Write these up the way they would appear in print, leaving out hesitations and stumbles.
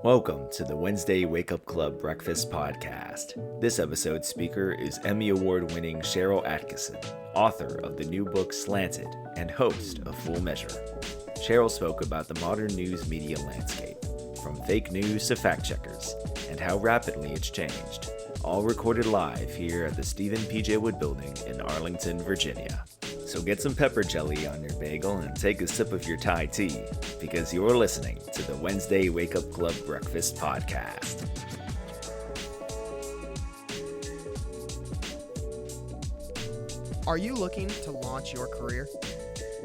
Welcome to the Wednesday Wake Up Club Breakfast Podcast. This episode's speaker is Emmy Award-winning Sharyl Attkisson, author of the new book Slanted and host of Full Measure. Sharyl spoke about the modern news media landscape, from fake news to fact-checkers, and how rapidly it's changed. All recorded live here at the Stephen P.J. Wood Building in Arlington, Virginia. So get some pepper jelly on your bagel and take a sip of your Thai tea, because you're listening to the Wednesday Wake Up Club Breakfast Podcast. Are you looking to launch your career?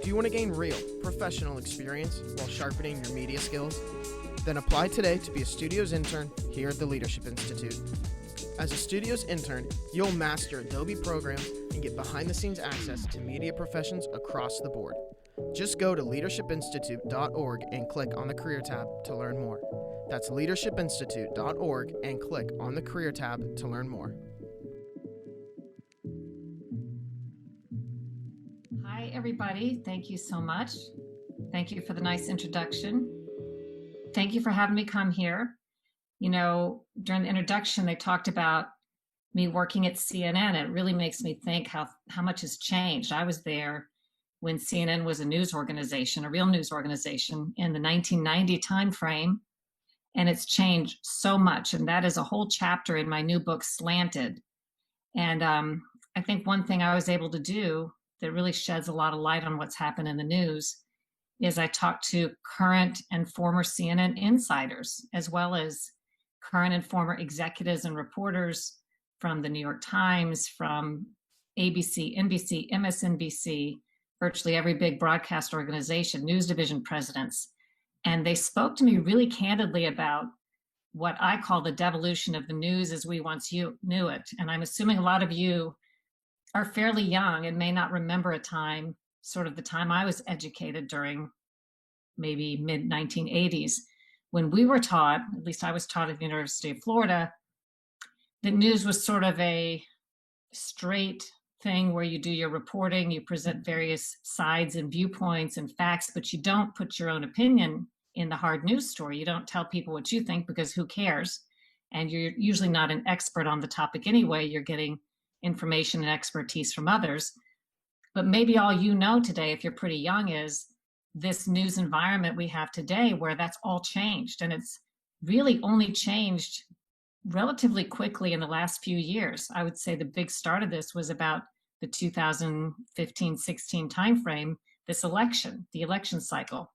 Do you want to gain real, professional experience while sharpening your media skills? Then apply today to be a Studios intern here at the Leadership Institute. As a Studios intern, you'll master Adobe programs and get behind-the-scenes access to media professions across the board. Just go to leadershipinstitute.org and click on the Career tab to learn more. That's leadershipinstitute.org and click on the Career tab to learn more. Hi, everybody. Thank you so much. Thank you for the nice introduction. Thank you for having me come here. You know, during the introduction, they talked about me working at CNN. It really makes me think how much has changed. I was there when CNN was a news organization, a real news organization in the 1990 timeframe, and it's changed so much. And that is a whole chapter in my new book, Slanted. And I think one thing I was able to do that really sheds a lot of light on what's happened in the news is I talked to current and former CNN insiders, as well as current and former executives and reporters from the New York Times, from ABC, NBC, MSNBC, virtually every big broadcast organization, news division presidents. And they spoke to me really candidly about what I call the devolution of the news as we once knew it. And I'm assuming a lot of you are fairly young and may not remember a time, sort of the time I was educated during maybe mid-1980s, when we were taught, at least I was taught at the University of Florida, that news was sort of a straight thing where you do your reporting, you present various sides and viewpoints and facts, but you don't put your own opinion in the hard news story. You don't tell people what you think because who cares? And you're usually not an expert on the topic anyway. You're getting information and expertise from others. But maybe all you know today, if you're pretty young, is this news environment we have today where that's all changed. And it's really only changed relatively quickly in the last few years. I would say the big start of this was about the 2015-16 timeframe, this election, the election cycle.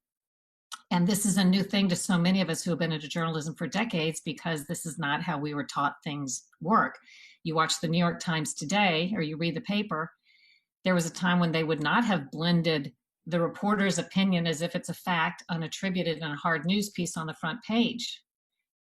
And this is a new thing to so many of us who have been into journalism for decades, because this is not how we were taught things work. You watch the New York Times today, or you read the paper, there was a time when they would not have blended the reporter's opinion as if it's a fact, unattributed in a hard news piece on the front page.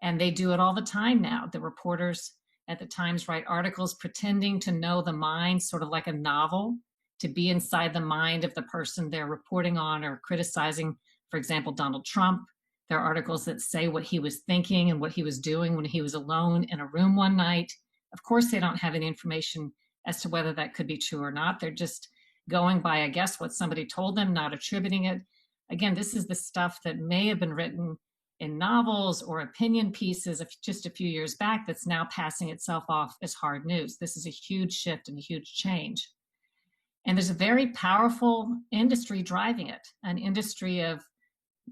And they do it all the time now. The reporters at the Times write articles pretending to know the mind, sort of like a novel, to be inside the mind of the person they're reporting on or criticizing. For example, Donald Trump. There are articles that say what he was thinking and what he was doing when he was alone in a room one night. Of course, they don't have any information as to whether that could be true or not. They're just going by, I guess, what somebody told them, not attributing it. Again, this is the stuff that may have been written in novels or opinion pieces of just a few years back that's now passing itself off as hard news. This is a huge shift and a huge change. And there's a very powerful industry driving it, an industry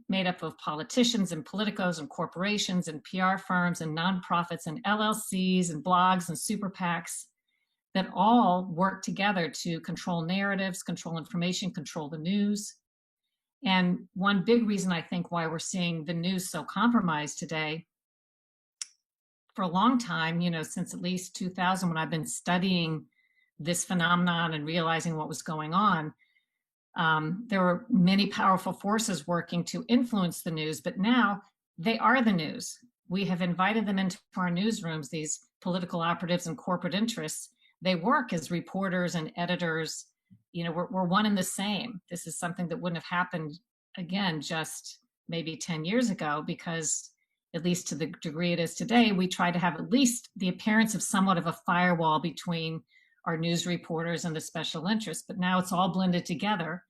made up of politicians and politicos and corporations and PR firms and nonprofits and LLCs and blogs and super PACs that all work together to control narratives, control information, control the news. And one big reason I think why we're seeing the news so compromised today, for a long time, since at least 2000, when I've been studying this phenomenon and realizing what was going on, there were many powerful forces working to influence the news, but now they are the news. We have invited them into our newsrooms, these political operatives and corporate interests. They work as reporters and editors. We're one and the same. This is something that wouldn't have happened, again, just maybe 10 years ago, because at least to the degree it is today, we try to have at least the appearance of somewhat of a firewall between our news reporters and the special interests. But now it's all blended together.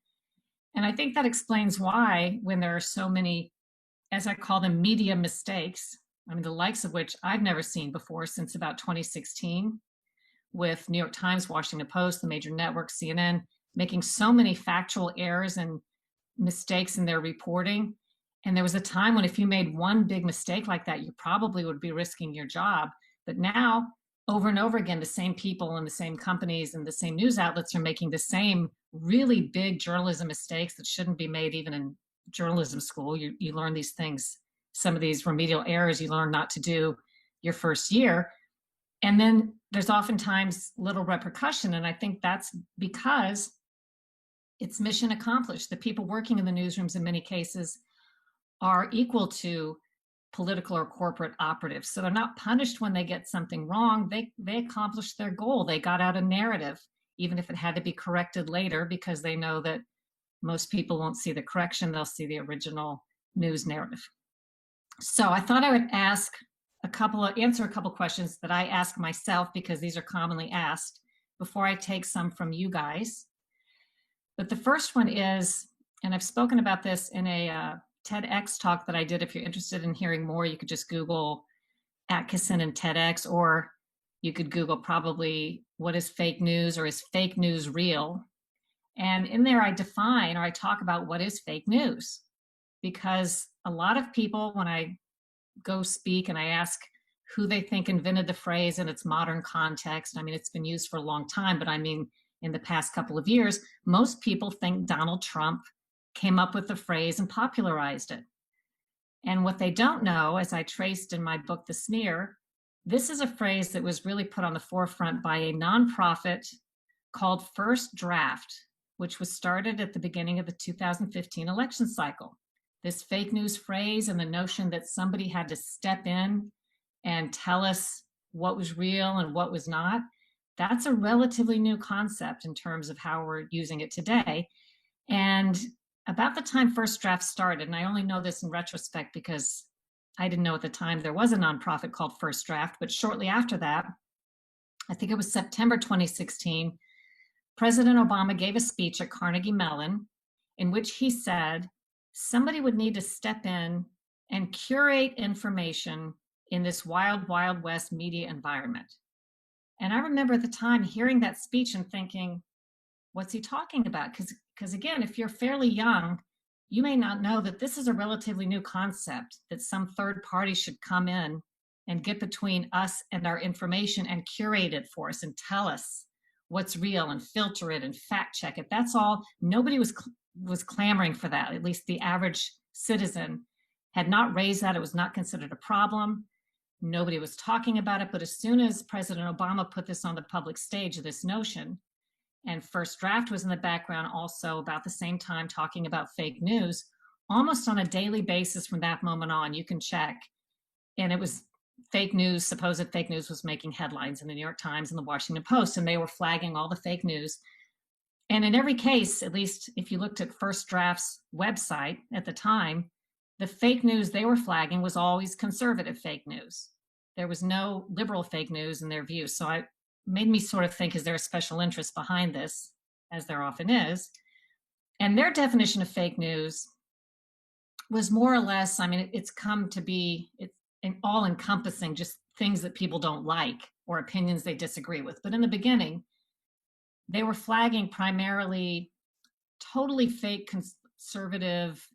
And I think that explains why, when there are so many, as I call them, media mistakes, I mean, the likes of which I've never seen before since about 2016, with New York Times, Washington Post, the major networks, CNN, making so many factual errors and mistakes in their reporting. And there was a time when if you made one big mistake like that, you probably would be risking your job. But now, over and over again, the same people and the same companies and the same news outlets are making the same really big journalism mistakes that shouldn't be made even in journalism school. You learn these things, some of these remedial errors you learn not to do your first year. And then there's oftentimes little repercussion. And I think that's because it's mission accomplished. The people working in the newsrooms in many cases are equal to political or corporate operatives. So they're not punished when they get something wrong. They accomplished their goal. They got out a narrative, even if it had to be corrected later, because they know that most people won't see the correction. They'll see the original news narrative. So I thought I would answer a couple questions that I ask myself, because these are commonly asked, before I take some from you guys. But the first one is, and I've spoken about this in a TEDx talk that I did. If you're interested in hearing more, you could just Google Attkisson and TEDx, or you could Google probably what is fake news, or is fake news real? And in there I define, or I talk about what is fake news, because a lot of people, when I go speak and I ask who they think invented the phrase in its modern context, I mean, it's been used for a long time, but I mean, in the past couple of years, most people think Donald Trump came up with the phrase and popularized it. And what they don't know, as I traced in my book, The Smear, this is a phrase that was really put on the forefront by a nonprofit called First Draft, which was started at the beginning of the 2015 election cycle. This fake news phrase and the notion that somebody had to step in and tell us what was real and what was not, that's a relatively new concept in terms of how we're using it today. And about the time First Draft started, and I only know this in retrospect because I didn't know at the time there was a nonprofit called First Draft, but shortly after that, I think it was September 2016, President Obama gave a speech at Carnegie Mellon in which he said somebody would need to step in and curate information in this wild, wild west media environment. And I remember at the time hearing that speech and thinking, what's he talking about? Because again, if you're fairly young, you may not know that this is a relatively new concept, that some third party should come in and get between us and our information and curate it for us and tell us what's real and filter it and fact check it. That's all. Nobody was clamoring for that. At least the average citizen had not raised that. It was not considered a problem. Nobody was talking about it. But as soon as President Obama put this on the public stage, this notion, and First Draft was in the background also about the same time talking about fake news, almost on a daily basis from that moment on, you can check. And it was fake news, supposed fake news was making headlines in the New York Times and the Washington Post, and they were flagging all the fake news. And in every case, at least if you looked at First Draft's website at the time, the fake news they were flagging was always conservative fake news. There was no liberal fake news in their view. So it made me sort of think, is there a special interest behind this, as there often is? And their definition of fake news was more or less, I mean, it's come to be, it's all encompassing, just things that people don't like or opinions they disagree with. But in the beginning, they were flagging primarily totally fake conservative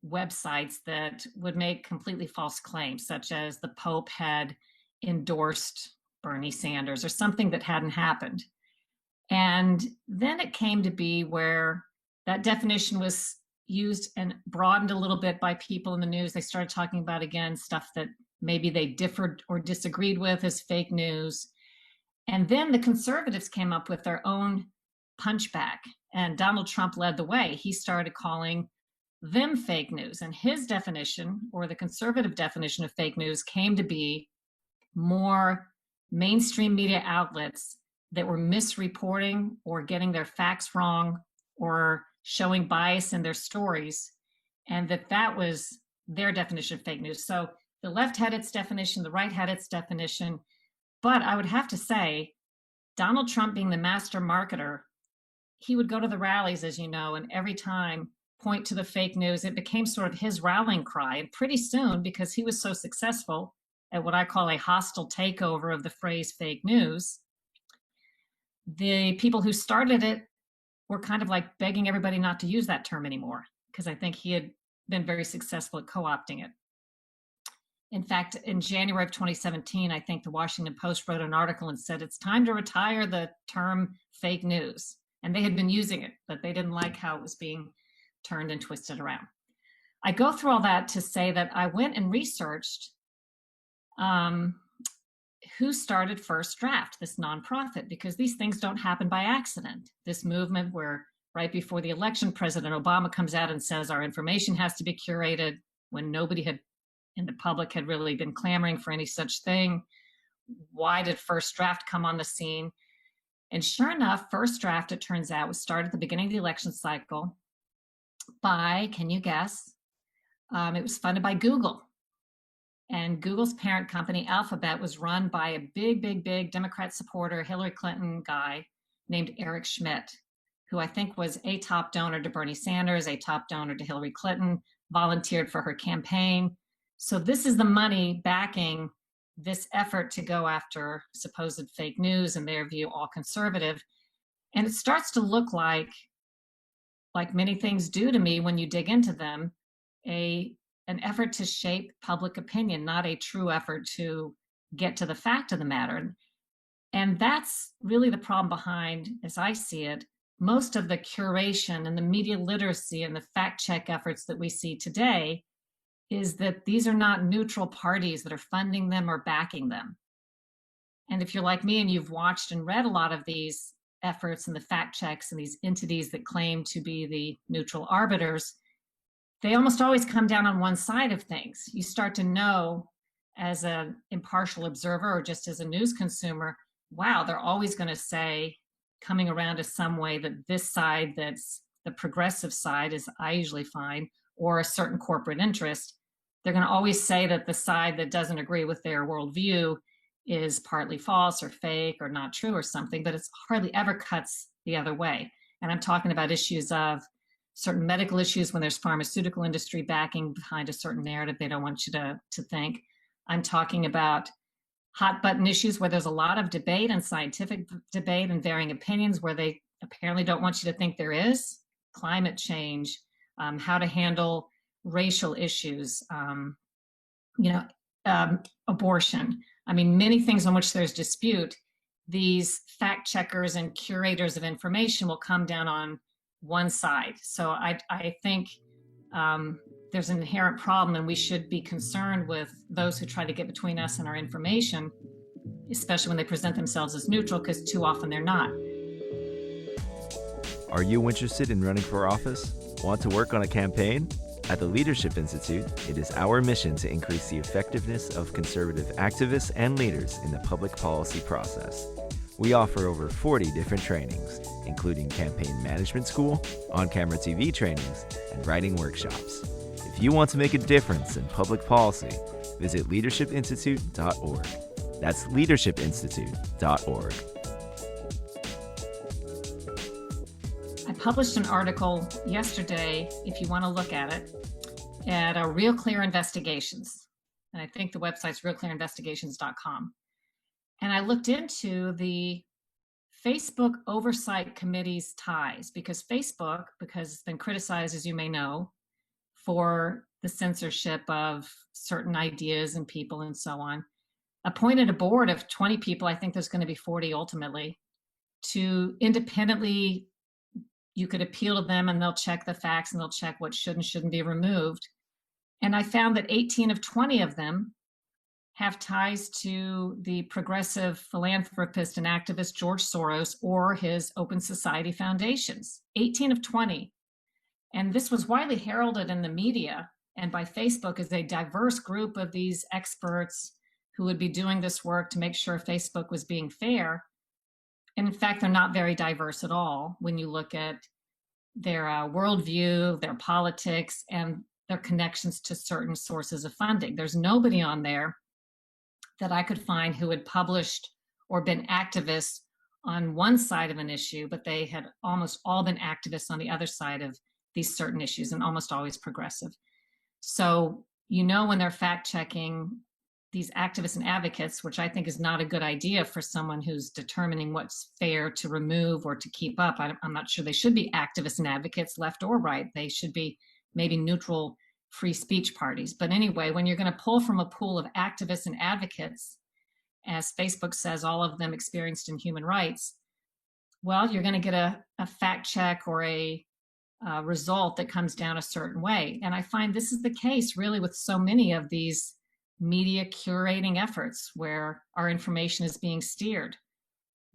websites that would make completely false claims, such as the Pope had endorsed Bernie Sanders or something that hadn't happened. And then it came to be where that definition was used and broadened a little bit by people in the news. They started talking about, again, stuff that maybe they differed or disagreed with as fake news. And then the conservatives came up with their own punchback, and Donald Trump led the way. He started calling them fake news, and his definition, or the conservative definition of fake news, came to be more mainstream media outlets that were misreporting or getting their facts wrong or showing bias in their stories, and that was their definition of fake news. So the left had its definition, the right had its definition, but I would have to say, Donald Trump being the master marketer, he would go to the rallies, as you know, and every time point to the fake news. It became sort of his rallying cry. And pretty soon, because he was so successful, at what I call a hostile takeover of the phrase fake news, the people who started it were kind of like begging everybody not to use that term anymore, because I think he had been very successful at co-opting it. In fact, in January of 2017, I think the Washington Post wrote an article and said it's time to retire the term fake news. And they had been using it, but they didn't like how it was being turned and twisted around. I go through all that to say that I went and researched who started First Draft, this nonprofit, because these things don't happen by accident. This movement where right before the election, President Obama comes out and says our information has to be curated when nobody had in the public had really been clamoring for any such thing. Why did First Draft come on the scene? And sure enough, First Draft, it turns out, was started at the beginning of the election cycle by, can you guess? It was funded by Google. And Google's parent company, Alphabet, was run by a big Democrat supporter, Hillary Clinton guy named Eric Schmidt, who I think was a top donor to Bernie Sanders, a top donor to Hillary Clinton, volunteered for her campaign. So this is the money backing this effort to go after supposed fake news, in their view, all conservative. And it starts to look like many things do to me when you dig into them, an effort to shape public opinion, not a true effort to get to the fact of the matter. And that's really the problem behind, as I see it, most of the curation and the media literacy and the fact check efforts that we see today, is that these are not neutral parties that are funding them or backing them. And if you're like me and you've watched and read a lot of these efforts and the fact checks and these entities that claim to be the neutral arbiters, they almost always come down on one side of things. You start to know as an impartial observer or just as a news consumer, wow, they're always going to say, coming around to some way, that this side that's the progressive side, as I usually find, or a certain corporate interest, they're going to always say that the side that doesn't agree with their worldview is partly false or fake or not true or something, but it's hardly ever cuts the other way. And I'm talking about issues of certain medical issues when there's pharmaceutical industry backing behind a certain narrative they don't want you to think. I'm talking about hot button issues where there's a lot of debate and scientific debate and varying opinions where they apparently don't want you to think there is. Climate change, how to handle racial issues, abortion. I mean, many things on which there's dispute, these fact checkers and curators of information will come down on one side. So I think there's an inherent problem, and we should be concerned with those who try to get between us and our information, especially when they present themselves as neutral, because too often they're not. Are you interested in running for office? Want to work on a campaign? At the Leadership Institute, it is our mission to increase the effectiveness of conservative activists and leaders in the public policy process. We offer over 40 different trainings, including campaign management school, on-camera TV trainings, and writing workshops. If you want to make a difference in public policy, visit leadershipinstitute.org. That's leadershipinstitute.org. I published an article yesterday, if you want to look at it, at Real Clear Investigations. And I think the website's realclearinvestigations.com. And I looked into the Facebook Oversight Committee's ties, because Facebook, because it's been criticized, as you may know, for the censorship of certain ideas and people and so on, appointed a board of 20 people, I think there's going to be 40 ultimately, to independently, you could appeal to them and they'll check the facts and they'll check what should and shouldn't be removed. And I found that 18 of 20 of them have ties to the progressive philanthropist and activist George Soros or his Open Society foundations. 18 of 20. And this was widely heralded in the media and by Facebook as a diverse group of these experts who would be doing this work to make sure Facebook was being fair. And in fact, they're not very diverse at all when you look at their worldview, their politics, and their connections to certain sources of funding. There's nobody on there that I could find who had published or been activists on one side of an issue, but they had almost all been activists on the other side of these certain issues, and almost always progressive. So, when they're fact checking these activists and advocates, which I think is not a good idea for someone who's determining what's fair to remove or to keep up. I'm not sure they should be activists and advocates, left or right. They should be maybe neutral free speech parties. But anyway, when you're going to pull from a pool of activists and advocates, as Facebook says, all of them experienced in human rights, well, you're going to get a fact check or a result that comes down a certain way. And I find this is the case really with so many of these media curating efforts where our information is being steered.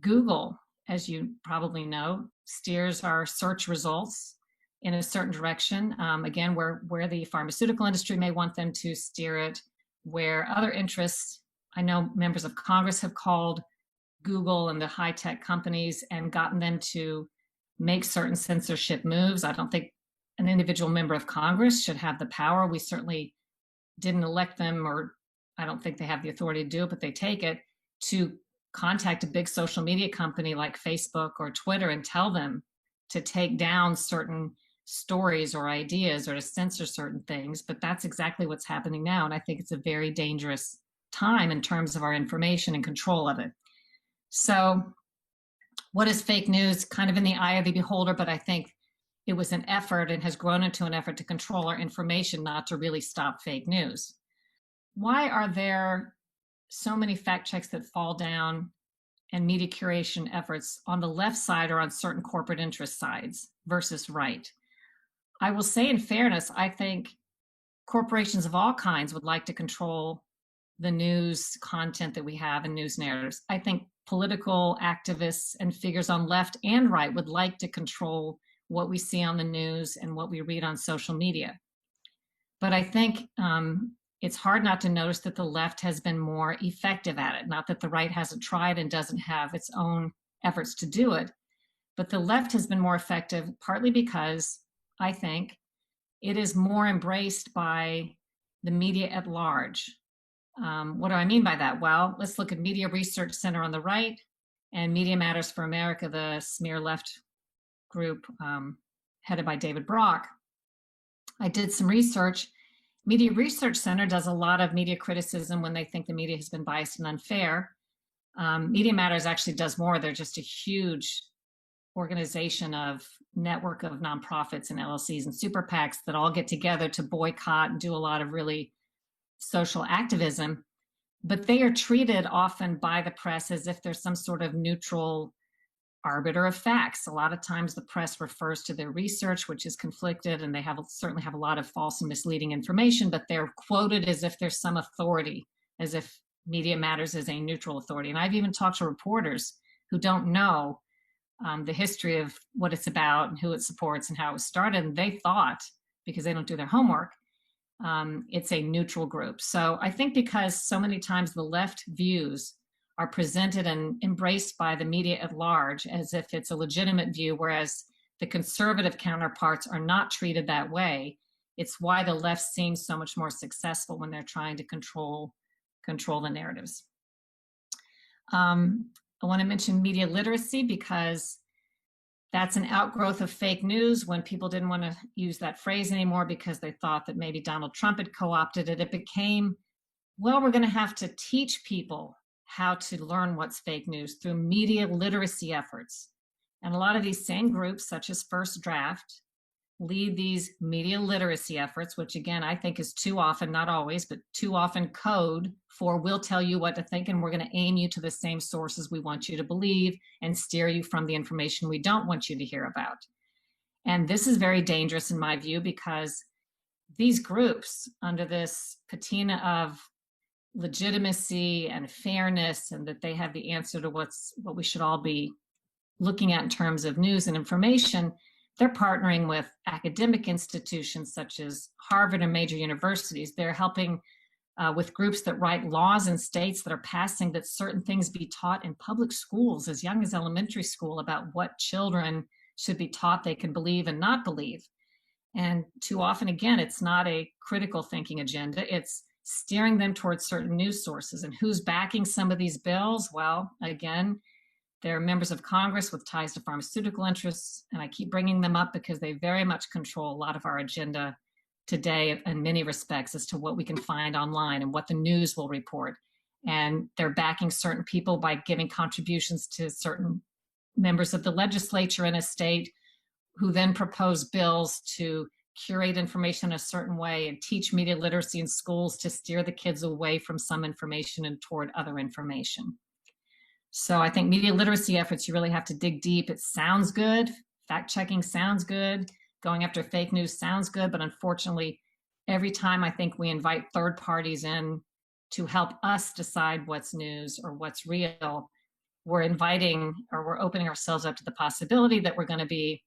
Google, as you probably know, steers our search results in a certain direction, again, where the pharmaceutical industry may want them to steer it, where other interests, I know members of Congress have called Google and the high-tech companies and gotten them to make certain censorship moves. I don't think an individual member of Congress should have the power. We certainly didn't elect them, or I don't think they have the authority to do it, but they take it to contact a big social media company like Facebook or Twitter and tell them to take down certain stories or ideas or to censor certain things. But that's exactly what's happening now. And I think it's a very dangerous time in terms of our information and control of it. So what is fake news? Kind of in the eye of the beholder, but I think it was an effort and has grown into an effort to control our information, not to really stop fake news. Why are there so many fact checks that fall down and media curation efforts on the left side or on certain corporate interest sides versus right? I will say in fairness, I think corporations of all kinds would like to control the news content that we have and news narratives. I think political activists and figures on left and right would like to control what we see on the news and what we read on social media. But I think it's hard not to notice that the left has been more effective at it. Not that the right hasn't tried and doesn't have its own efforts to do it, but the left has been more effective, partly because I think it is more embraced by the media at large. What do I mean by that? Well, let's look at Media Research Center on the right and Media Matters for America, the smear left group headed by David Brock. I did some research. Media Research Center does a lot of media criticism when they think the media has been biased and unfair. Media Matters actually does more. They're just a huge organization of network of nonprofits and LLCs and super PACs that all get together to boycott and do a lot of really social activism, but they are treated often by the press as if there's some sort of neutral arbiter of facts. A lot of times the press refers to their research, which is conflicted, and they certainly have a lot of false and misleading information, but they're quoted as if there's some authority, as if Media Matters is a neutral authority. And I've even talked to reporters who don't know the history of what it's about and who it supports and how it was started, and they thought, because they don't do their homework, it's a neutral group. So I think because so many times the left views are presented and embraced by the media at large as if it's a legitimate view, whereas the conservative counterparts are not treated that way, it's why the left seems so much more successful when they're trying to control the narratives. I want to mention media literacy because that's an outgrowth of fake news. When people didn't want to use that phrase anymore because they thought that maybe Donald Trump had co-opted it, it became, well, we're going to have to teach people how to learn what's fake news through media literacy efforts. And a lot of these same groups, such as First Draft, lead these media literacy efforts, which again, I think is too often, not always, but too often code for we'll tell you what to think and we're going to aim you to the same sources we want you to believe and steer you from the information we don't want you to hear about. And this is very dangerous in my view because these groups, under this patina of legitimacy and fairness and that they have the answer to what we should all be looking at in terms of news and information, they're partnering with academic institutions such as Harvard and major universities. They're helping with groups that write laws in states that are passing that certain things be taught in public schools as young as elementary school about what children should be taught they can believe and not believe. And too often, again, it's not a critical thinking agenda. It's steering them towards certain news sources. And who's backing some of these bills? Well, again, they're members of Congress with ties to pharmaceutical interests, and I keep bringing them up because they very much control a lot of our agenda today in many respects as to what we can find online and what the news will report. And they're backing certain people by giving contributions to certain members of the legislature in a state who then propose bills to curate information a certain way and teach media literacy in schools to steer the kids away from some information and toward other information. So I think media literacy efforts, you really have to dig deep. It sounds good. Fact checking sounds good. Going after fake news sounds good. But unfortunately, every time I think we invite third parties in to help us decide what's news or what's real, we're inviting or we're opening ourselves up to the possibility that we're going to be,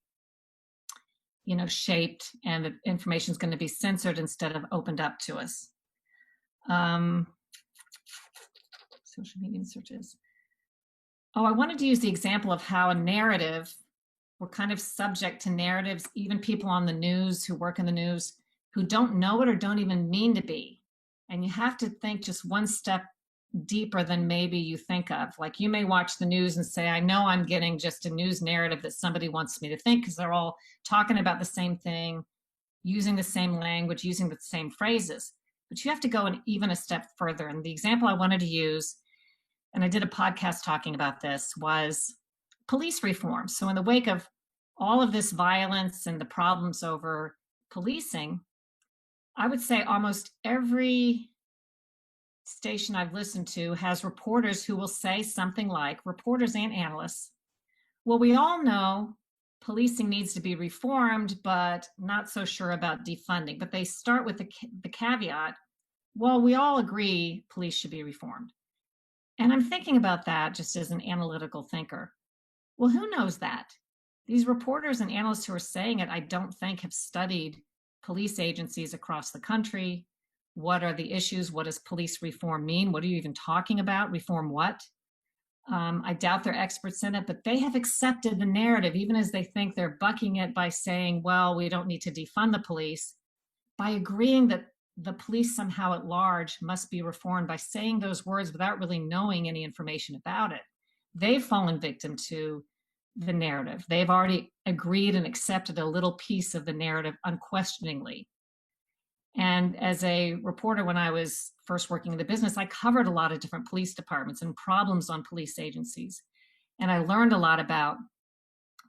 shaped and the information is going to be censored instead of opened up to us. Social media searches. Oh, I wanted to use the example of how a narrative, we're kind of subject to narratives, even people on the news who work in the news who don't know it or don't even mean to be. And you have to think just one step deeper than maybe you think of. Like you may watch the news and say, I know I'm getting just a news narrative that somebody wants me to think because they're all talking about the same thing, using the same language, using the same phrases. But you have to go even a step further. And the example I wanted to use, and I did a podcast talking about this, was police reform. So in the wake of all of this violence and the problems over policing, I would say almost every station I've listened to has reporters who will say something like, reporters and analysts, well, we all know policing needs to be reformed, but not so sure about defunding. But they start with the caveat, well, we all agree police should be reformed. And I'm thinking about that just as an analytical thinker. Well, who knows that? These reporters and analysts who are saying it, I don't think have studied police agencies across the country. What are the issues? What does police reform mean? What are you even talking about? Reform what? I doubt they're experts in it, but they have accepted the narrative, even as they think they're bucking it by saying, well, we don't need to defund the police, by agreeing that the police somehow at large must be reformed, by saying those words without really knowing any information about it. They've fallen victim to the narrative. They've already agreed and accepted a little piece of the narrative unquestioningly. And as a reporter, when I was first working in the business, I covered a lot of different police departments and problems on police agencies. And I learned a lot about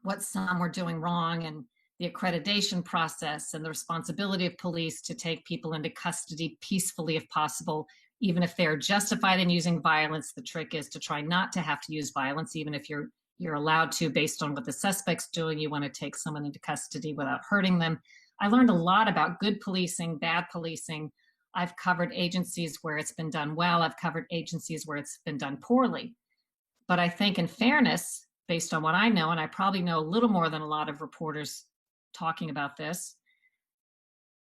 what some were doing wrong and the accreditation process and the responsibility of police to take people into custody peacefully if possible, even if they're justified in using violence. The trick is to try not to have to use violence, even if you're allowed to based on what the suspect's doing. You want to take someone into custody without hurting them. I learned a lot about good policing, bad policing. I've covered agencies where it's been done well. I've covered agencies where it's been done poorly. But I think in fairness, based on what I know, and I probably know a little more than a lot of reporters talking about this,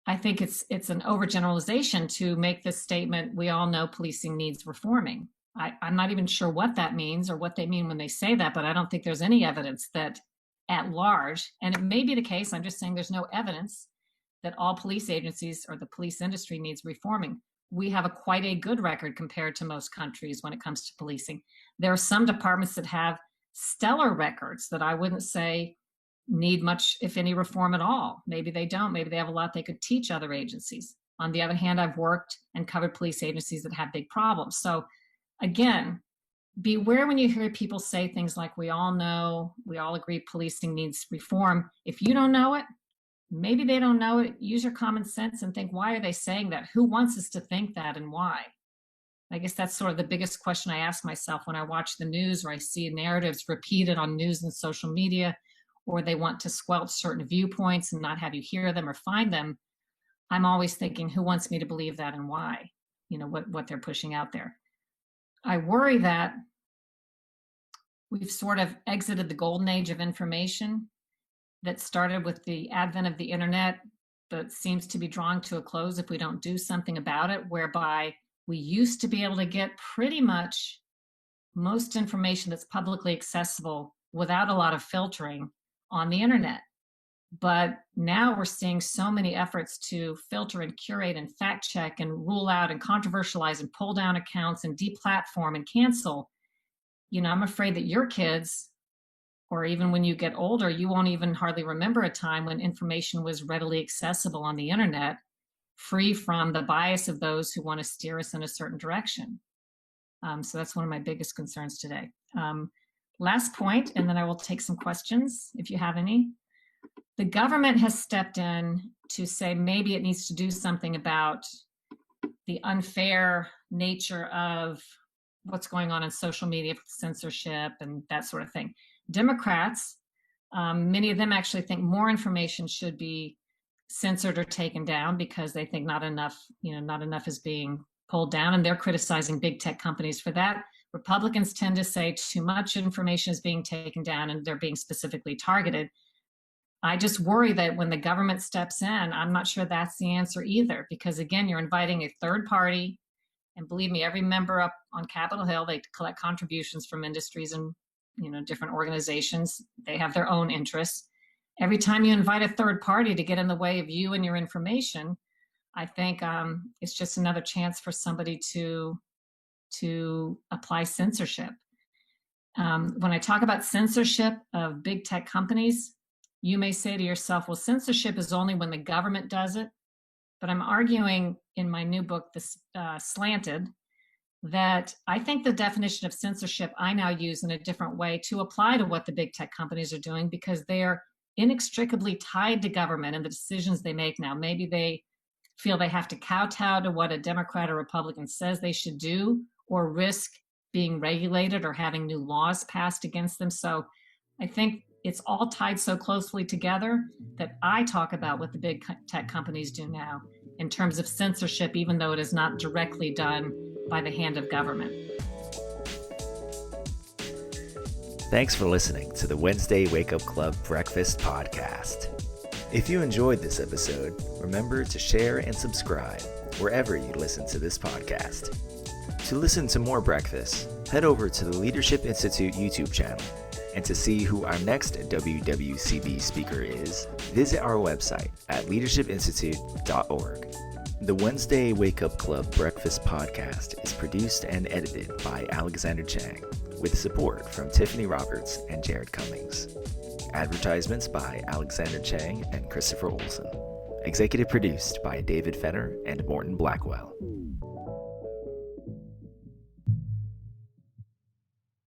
I think it's an overgeneralization to make this statement, we all know policing needs reforming. I'm not even sure what that means or what they mean when they say that, but I don't think there's any evidence that at large, and it may be the case, I'm just saying there's no evidence that all police agencies or the police industry needs reforming. We have quite a good record compared to most countries when it comes to policing. There are some departments that have stellar records that I wouldn't say need much, if any, reform at all. Maybe they don't. Maybe they have a lot they could teach other agencies. On the other hand, I've worked and covered police agencies that have big problems. So again, beware when you hear people say things like, we all know, we all agree policing needs reform. If you don't know it, maybe they don't know it. Use your common sense and think, why are they saying that? Who wants us to think that and why? I guess that's sort of the biggest question I ask myself when I watch the news or I see narratives repeated on news and social media, or they want to squelch certain viewpoints and not have you hear them or find them. I'm always thinking, who wants me to believe that and why? What they're pushing out there. I worry that we've sort of exited the golden age of information that started with the advent of the internet, but seems to be drawing to a close if we don't do something about it, whereby we used to be able to get pretty much most information that's publicly accessible without a lot of filtering on the internet. But now we're seeing so many efforts to filter and curate and fact check and rule out and controversialize and pull down accounts and deplatform and cancel. I'm afraid that your kids, or even when you get older, you won't even hardly remember a time when information was readily accessible on the internet free from the bias of those who want to steer us in a certain direction. So that's one of my biggest concerns today. Last point, and then I will take some questions if you have any. The government has stepped in to say maybe it needs to do something about the unfair nature of what's going on in social media, censorship, and that sort of thing. Democrats, many of them actually think more information should be censored or taken down because they think not enough is being pulled down, and they're criticizing big tech companies for that. Republicans tend to say too much information is being taken down and they're being specifically targeted. I just worry that when the government steps in, I'm not sure that's the answer either, because again, you're inviting a third party, and believe me, every member up on Capitol Hill, they collect contributions from industries and different organizations. They have their own interests. Every time you invite a third party to get in the way of you and your information, I think it's just another chance for somebody to apply censorship. When I talk about censorship of big tech companies, you may say to yourself, well, censorship is only when the government does it. But I'm arguing in my new book, Slanted, that I think the definition of censorship I now use in a different way to apply to what the big tech companies are doing, because they're inextricably tied to government and the decisions they make now. Maybe they feel they have to kowtow to what a Democrat or Republican says they should do, or risk being regulated or having new laws passed against them. So I think it's all tied so closely together that I talk about what the big tech companies do now in terms of censorship, even though it is not directly done by the hand of government. Thanks for listening to the Wednesday Wake Up Club Breakfast Podcast. If you enjoyed this episode, remember to share and subscribe wherever you listen to this podcast. To listen to more breakfast, head over to the Leadership Institute YouTube channel. And to see who our next WWCB speaker is, visit our website at leadershipinstitute.org. The Wednesday Wake Up Club Breakfast Podcast is produced and edited by Alexander Chang, with support from Tiffany Roberts and Jared Cummings. Advertisements by Alexander Chang and Christopher Olson. Executive produced by David Fenner and Morton Blackwell.